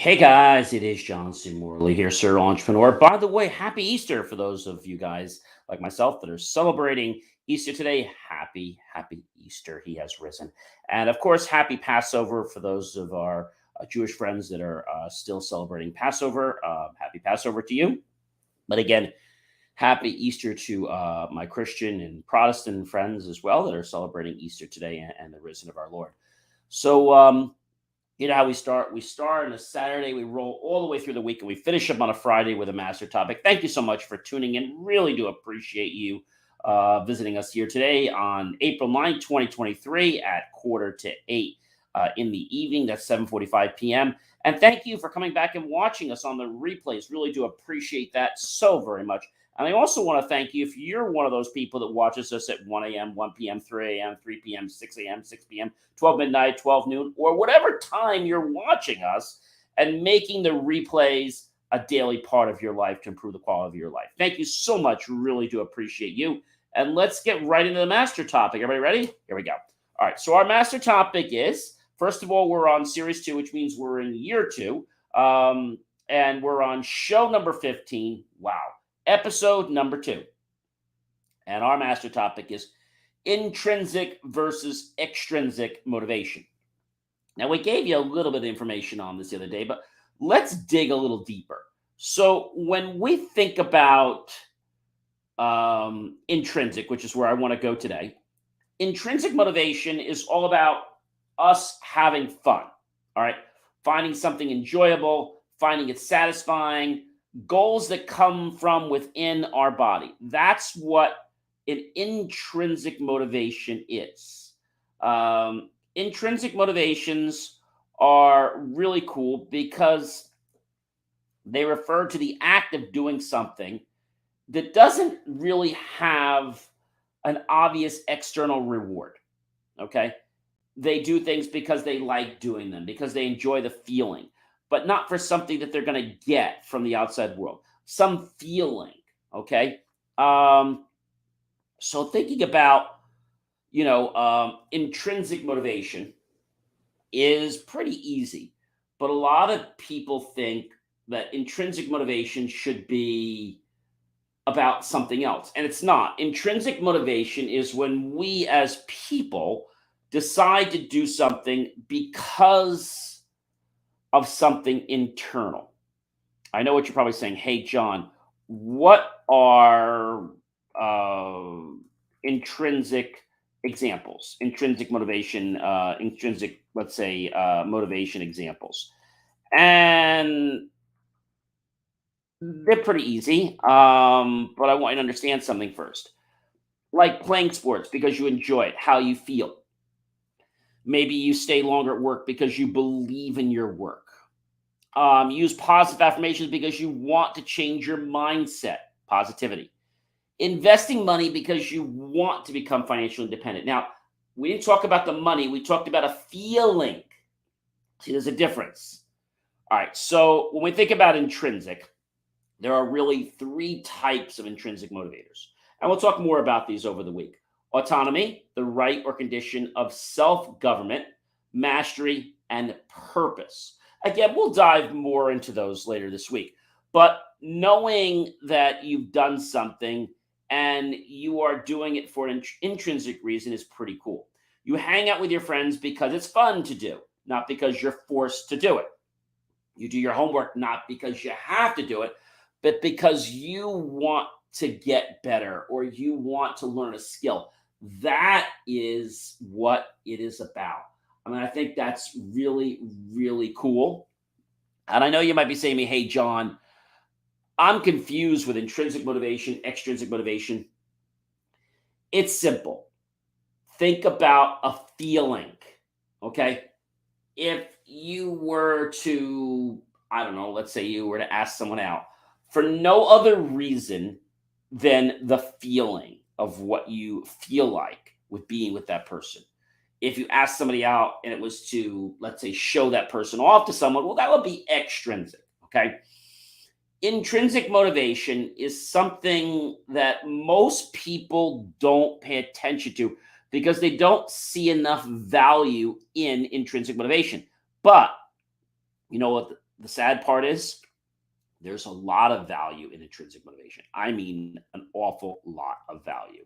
Hey guys, it is Johnson Morley here, Sir Entrepreneur. By the way, happy Easter for those of you guys like myself that are celebrating Easter today. Happy Easter. He has risen. And of course, happy Passover for those of our Jewish friends that are still celebrating Passover. Happy Passover to you. But again, happy Easter to my Christian and Protestant friends as well that are celebrating Easter today and the risen of our Lord. So, you know how we start? We start on a Saturday, we roll all the way through the week, and we finish up on a Friday with a master topic. Thank you so much for tuning in. Really do appreciate you visiting us here today on April 9th, 2023 at quarter to 8 in the evening. That's 7:45 p.m. And thank you for coming back and watching us on the replays. Really do appreciate that so very much. And I also want to thank you if you're one of those people that watches us at 1 a.m., 1 p.m., 3 a.m., 3 p.m., 6 a.m., 6 p.m., 12 midnight, 12 noon, or whatever time you're watching us and making the replays a daily part of your life to improve the quality of your life. Thank you so much. Really do appreciate you. And let's get right into the master topic. Everybody ready? Here we go. All right. So our master topic is, first of all, we're on series 2, which means we're in year 2. And we're on show number 15. Wow. Episode number 2. And our master topic is intrinsic versus extrinsic motivation. Now, we gave you a little bit of information on this the other day, but let's dig a little deeper. So when we think about intrinsic, which is where I want to go today, intrinsic motivation is all about us having fun, all right? Finding something enjoyable, finding it satisfying, goals that come from within our body. That's what an intrinsic motivation is. Intrinsic motivations are really cool because they refer to the act of doing something that doesn't really have an obvious external reward. Okay. They do things because they like doing them, because they enjoy the feeling, but not for something that they're going to get from the outside world. Some feeling. Okay. So thinking about, intrinsic motivation is pretty easy, but a lot of people think that intrinsic motivation should be about something else, and it's not. Intrinsic motivation is when we as people decide to do something because of something internal. I know what you're probably saying. Hey, John, what are intrinsic examples, intrinsic motivation, intrinsic, let's say, motivation examples? And they're pretty easy, but I want you to understand something first. Like playing sports because you enjoy it, how you feel. Maybe you stay longer at work because you believe in your work. Use positive affirmations because you want to change your mindset, positivity. Investing money because you want to become financially independent. Now, we didn't talk about the money, we talked about a feeling. See, there's a difference. All right, so when we think about intrinsic, there are really 3 types of intrinsic motivators. And we'll talk more about these over the week. Autonomy, the right or condition of self-government, mastery, and purpose. Again, we'll dive more into those later this week. But knowing that you've done something and you are doing it for an intrinsic reason is pretty cool. You hang out with your friends because it's fun to do, not because you're forced to do it. You do your homework not because you have to do it, but because you want to get better or you want to learn a skill. That is what it is about. I mean, I think that's really, really cool. And I know you might be saying to me, hey, John, I'm confused with intrinsic motivation, extrinsic motivation. It's simple. Think about a feeling, okay? If you were to, I don't know, let's say you were to ask someone out for no other reason than the feeling of what you feel like with being with that person. If you ask somebody out and it was to, let's say, show that person off to someone, well, that would be extrinsic, okay? Intrinsic motivation is something that most people don't pay attention to because they don't see enough value in intrinsic motivation. But you know what The sad part is there's a lot of value in intrinsic motivation. I mean, an awful lot of value.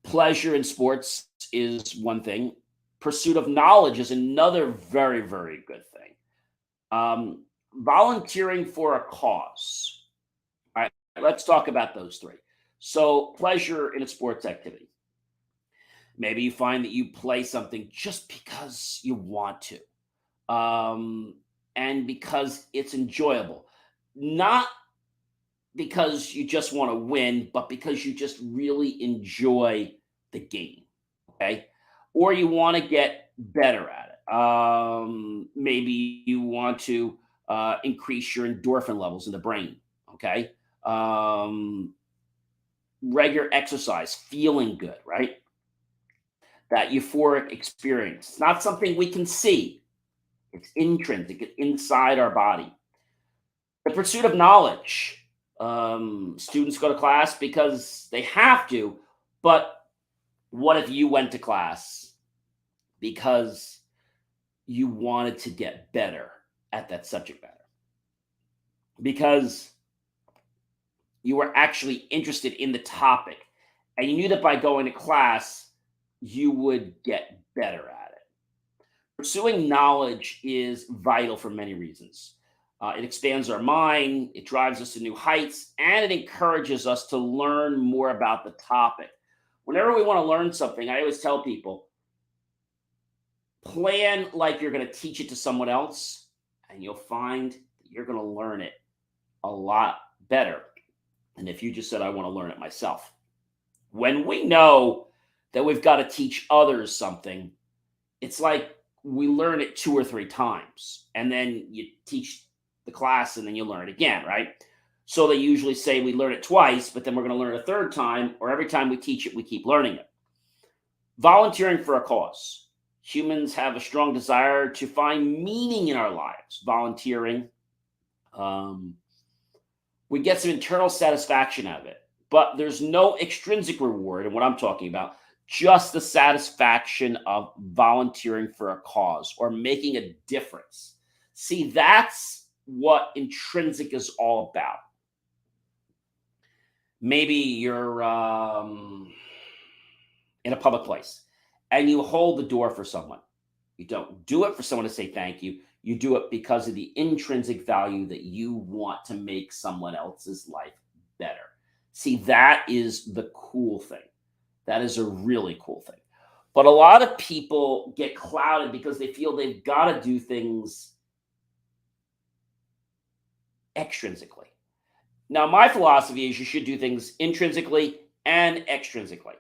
Pleasure in sports is one thing. Pursuit of knowledge is another very, very good thing. Volunteering for a cause. All right, let's talk about those three. So, pleasure in a sports activity. Maybe you find that you play something just because you want to, and because it's enjoyable, not because you just want to win, but because you just really enjoy the game. Okay. Or you want to get better at it. Maybe you want to increase your endorphin levels in the brain. Okay. Regular exercise, feeling good, right? That euphoric experience. It's not something we can see, it's intrinsic, it's inside our body. The pursuit of knowledge. Students go to class because they have to, but what if you went to class because you wanted to get better at that subject matter? Because you were actually interested in the topic and you knew that by going to class, you would get better at it. Pursuing knowledge is vital for many reasons. It expands our mind, it drives us to new heights, and it encourages us to learn more about the topic. Whenever we want to learn something, I always tell people plan like you're going to teach it to someone else, and you'll find that you're going to learn it a lot better than if you just said, I want to learn it myself. When we know that we've got to teach others something, it's like we learn it two or three times, and then you teach the class and then you learn it again, right? So they usually say we learn it twice, but then we're going to learn it a third time, or every time we teach it, we keep learning it. Volunteering for a cause. Humans have a strong desire to find meaning in our lives. Volunteering, we get some internal satisfaction out of it, but there's no extrinsic reward. And what I'm talking about, just the satisfaction of volunteering for a cause or making a difference. See, that's what intrinsic is all about. Maybe you're in a public place and you hold the door for someone. You don't do it for someone to say thank you. You do it because of the intrinsic value that you want to make someone else's life better. See, that is the cool thing. That is a really cool thing. But a lot of people get clouded because they feel they've got to do things extrinsically. Now, my philosophy is you should do things intrinsically and extrinsically.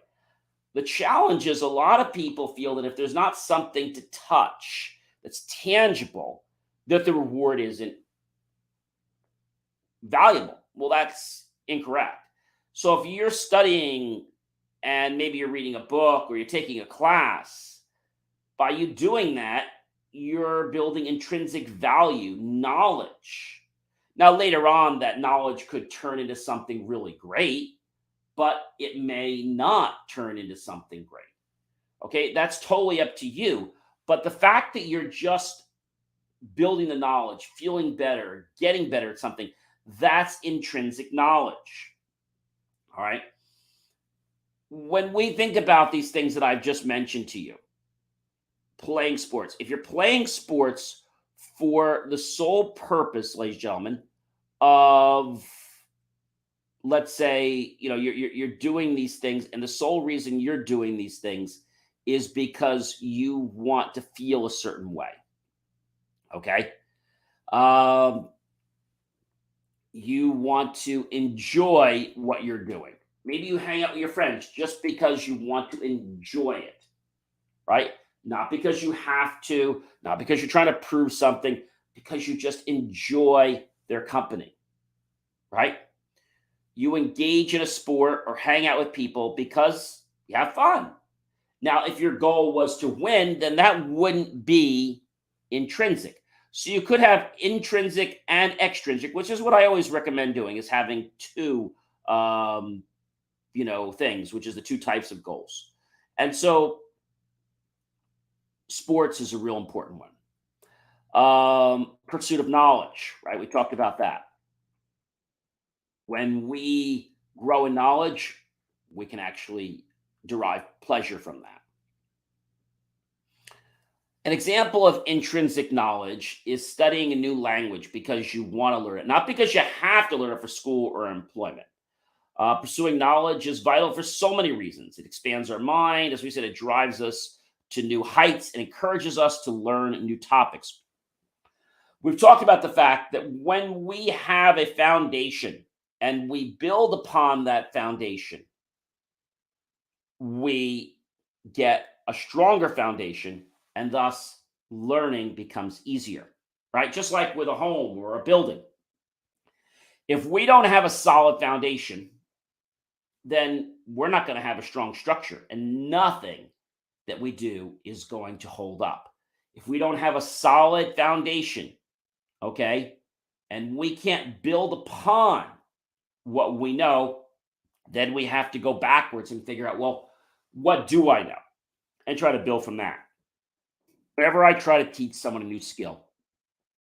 The challenge is a lot of people feel that if there's not something to touch that's tangible, that the reward isn't valuable. Well, that's incorrect. So if you're studying and maybe you're reading a book or you're taking a class, by you doing that, you're building intrinsic value, knowledge. Now, later on, that knowledge could turn into something really great, but it may not turn into something great. Okay, that's totally up to you. But the fact that you're just building the knowledge, feeling better, getting better at something, that's intrinsic knowledge. All right. When we think about these things that I've just mentioned to you, playing sports, if you're playing sports for the sole purpose, ladies and gentlemen, of, let's say, you're doing these things, and the sole reason you're doing these things is because you want to feel a certain way. Okay. You want to enjoy what you're doing. Maybe you hang out with your friends just because you want to enjoy it, right? Not because you have to, not because you're trying to prove something, because you just enjoy their company, right? You engage in a sport or hang out with people because you have fun. Now, if your goal was to win, then that wouldn't be intrinsic. So you could have intrinsic and extrinsic, which is what I always recommend doing, is having two, things, which is the two types of goals. And so sports is a real important one. Pursuit of knowledge, right? We talked about that. When we grow in knowledge, we can actually derive pleasure from that. An example of intrinsic knowledge is studying a new language because you want to learn it, not because you have to learn it for school or employment. Pursuing knowledge is vital for so many reasons. It expands our mind. As we said, it drives us to new heights and encourages us to learn new topics. We've talked about the fact that when we have a foundation and we build upon that foundation, we get a stronger foundation, and thus learning becomes easier, right? Just like with a home or a building. If we don't have a solid foundation, then we're not going to have a strong structure, and nothing that we do is going to hold up. If we don't have a solid foundation, okay, and we can't build upon what we know, then we have to go backwards and figure out, well, what do I know? And try to build from that. Whenever I try to teach someone a new skill,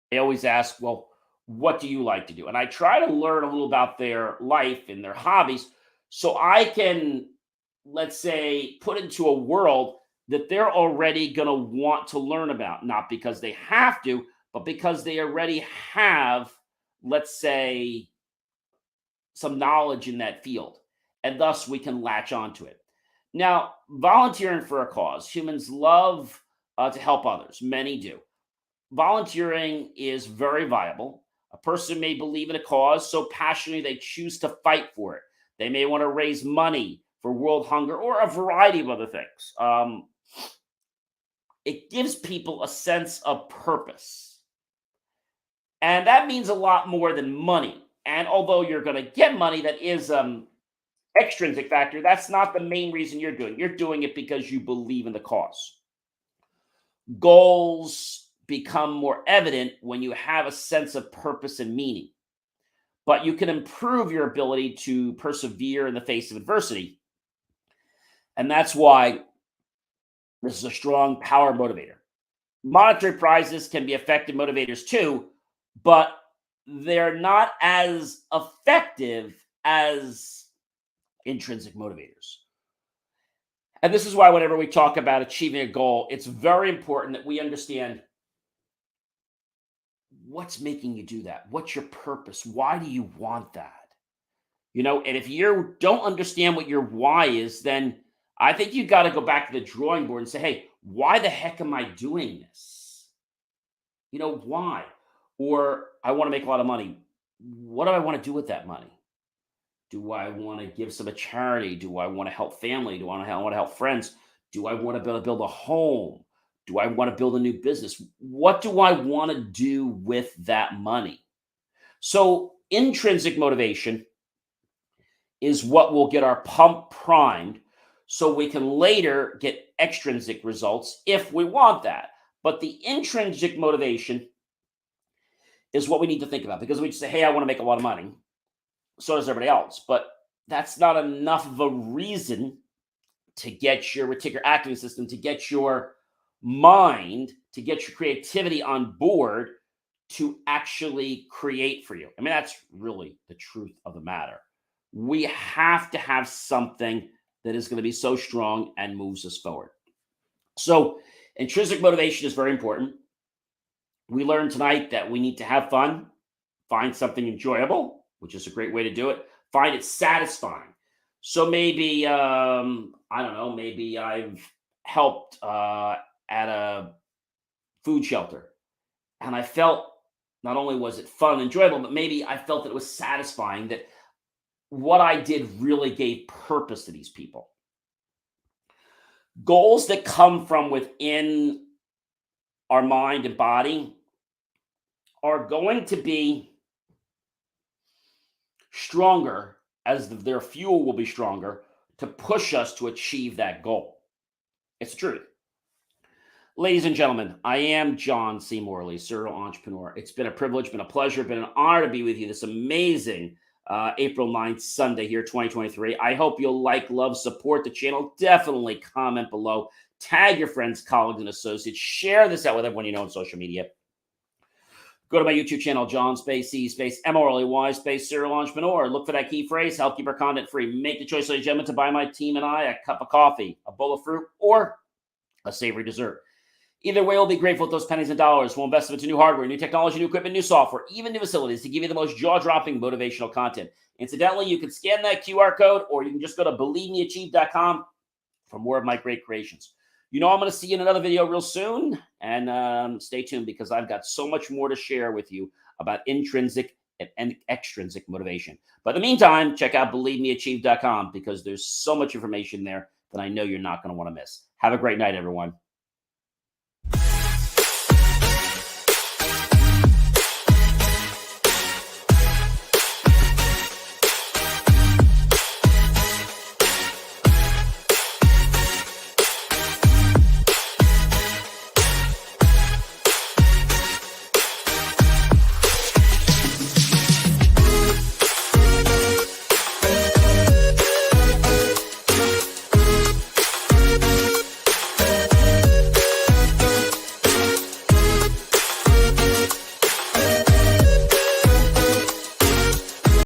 they always ask, well, what do you like to do? And I try to learn a little about their life and their hobbies so I can, let's say, put into a world that they're already going to want to learn about, not because they have to, but because they already have, let's say, some knowledge in that field. And thus we can latch onto it. Now, volunteering for a cause, humans love to help others. Many do. Volunteering is very viable. A person may believe in a cause so passionately they choose to fight for it. They may want to raise money for world hunger or a variety of other things. It gives people a sense of purpose. And that means a lot more than money. And although you're going to get money, that is extrinsic factor. That's not the main reason you're doing it. You're doing it because you believe in the cause. Goals become more evident when you have a sense of purpose and meaning. But you can improve your ability to persevere in the face of adversity. And that's why this is a strong power motivator. Monetary prizes can be effective motivators too, but they're not as effective as intrinsic motivators. And this is why whenever we talk about achieving a goal, it's very important that we understand what's making you do that. What's your purpose? Why do you want that? And if you don't understand what your why is, then I think you got to go back to the drawing board and say, hey, why the heck am I doing this? Why? Or I want to make a lot of money. What do I want to do with that money? Do I want to give some a charity? Do I want to help family? Do I want to help friends? Do I want to build a home? Do I want to build a new business? What do I want to do with that money? So intrinsic motivation is what will get our pump primed so we can later get extrinsic results if we want that. But the intrinsic motivation is what we need to think about, because we just say, hey, I want to make a lot of money. So does everybody else. But that's not enough of a reason to get your reticular activating system, to get your mind, to get your creativity on board to actually create for you. I mean, that's really the truth of the matter. We have to have something that is going to be so strong and moves us forward. So intrinsic motivation is very important. We learned tonight that we need to have fun, find something enjoyable, which is a great way to do it. Find it satisfying. So maybe, I don't know, maybe I've helped at a food shelter, and I felt not only was it fun and enjoyable, but maybe I felt that it was satisfying, that what I did really gave purpose to these people. Goals that come from within our mind and body are going to be stronger, as their fuel will be stronger to push us to achieve that goal. It's the truth. Ladies and gentlemen, I am John C. Morley, serial entrepreneur. It's been a privilege, been a pleasure, been an honor to be with you this amazing April 9th, Sunday here, 2023. I hope you'll like, love, support the channel. Definitely comment below. Tag your friends, colleagues, and associates. Share this out with everyone you know on social media. Go to my YouTube channel, John Space C Space MRLEY Space Serial Entrepreneur. Look for that key phrase, help keep our content free. Make the choice, ladies and gentlemen, to buy my team and I a cup of coffee, a bowl of fruit, or a savory dessert. Either way, we'll be grateful with those pennies and dollars. We'll invest into new hardware, new technology, new equipment, new software, even new facilities to give you the most jaw-dropping motivational content. Incidentally, you can scan that QR code, or you can just go to believemeachieve.com for more of my great creations. You know I'm going to see you in another video real soon, and stay tuned because I've got so much more to share with you about intrinsic and extrinsic motivation. But in the meantime, check out believemeachieve.com because there's so much information there that I know you're not going to want to miss. Have a great night, everyone.